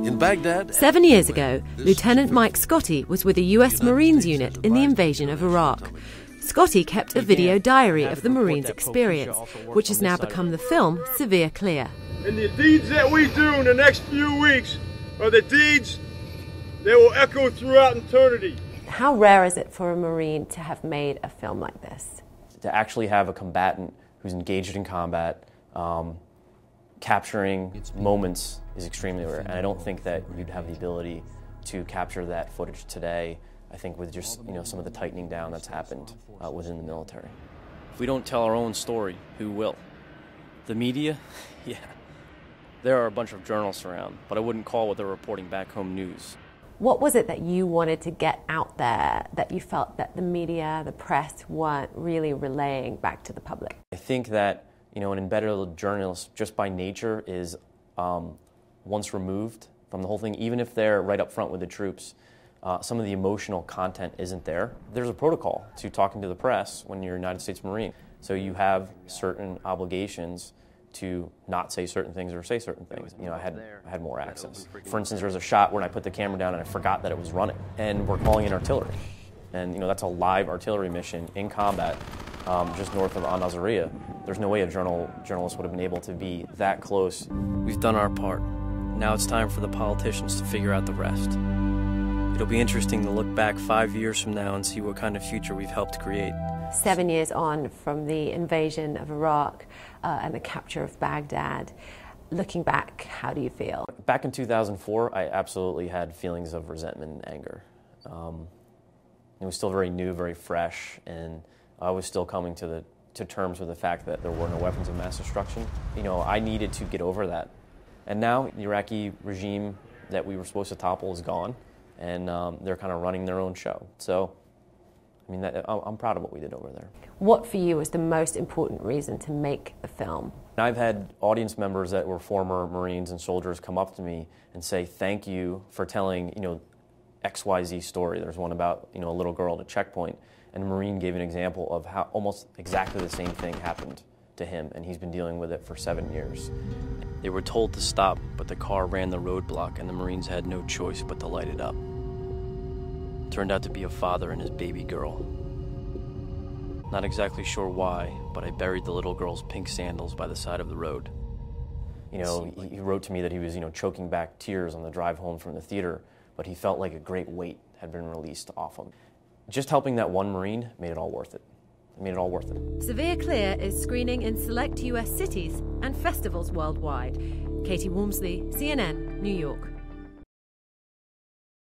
In Baghdad... 7 years ago, Lieutenant Mike Scotty was with a US Marines unit in the invasion of Iraq. Scotty kept a video diary of the Marines' experience, which has now become the film Severe Clear. And the deeds that we do in the next few weeks are the deeds that will echo throughout eternity. How rare is it for a Marine to have made a film like this? To actually have a combatant who's engaged in combat, capturing moments is extremely rare, and I don't think that you'd have the ability to capture that footage today. I think with just some of the tightening down that's happened within the military. If we don't tell our own story, who will? The media? Yeah. There are a bunch of journalists around, but I wouldn't call what they're reporting back home news. What was it that you wanted to get out there that you felt that the media, the press, weren't really relaying back to the public? I think that an embedded journalist, just by nature, is once removed from the whole thing, even if they're right up front with the troops, some of the emotional content isn't there. There's a protocol to talking to the press when you're a United States Marine. So you have certain obligations to not say certain things or say certain things. I had more access. For instance, there was a shot when I put the camera down and I forgot that it was running, and we're calling in artillery. And that's a live artillery mission in combat just north of Al Naziriyah. There's no way a journalist would have been able to be that close. We've done our part. Now it's time for the politicians to figure out the rest. It'll be interesting to look back 5 years from now and see what kind of future we've helped create. 7 years on from the invasion of Iraq and the capture of Baghdad, looking back, how do you feel? Back in 2004, I absolutely had feelings of resentment and anger. It was still very new, very fresh, and I was still coming to terms with the fact that there were no weapons of mass destruction. I needed to get over that. And now the Iraqi regime that we were supposed to topple is gone, and they're kind of running their own show. So, I'm proud of what we did over there. What for you was the most important reason to make the film? I've had audience members that were former Marines and soldiers come up to me and say, thank you for telling, XYZ story. There's one about, a little girl at a checkpoint, and a Marine gave an example of how almost exactly the same thing happened to him, and he's been dealing with it for 7 years. They were told to stop, but the car ran the roadblock, and the Marines had no choice but to light it up. Turned out to be a father and his baby girl. Not exactly sure why, but I buried the little girl's pink sandals by the side of the road. He wrote to me that he was, choking back tears on the drive home from the theater, but he felt like a great weight had been released off him. Just helping that one Marine made it all worth it. It made it all worth it. Severe Clear is screening in select US cities and festivals worldwide. Katie Walmsley, CNN, New York.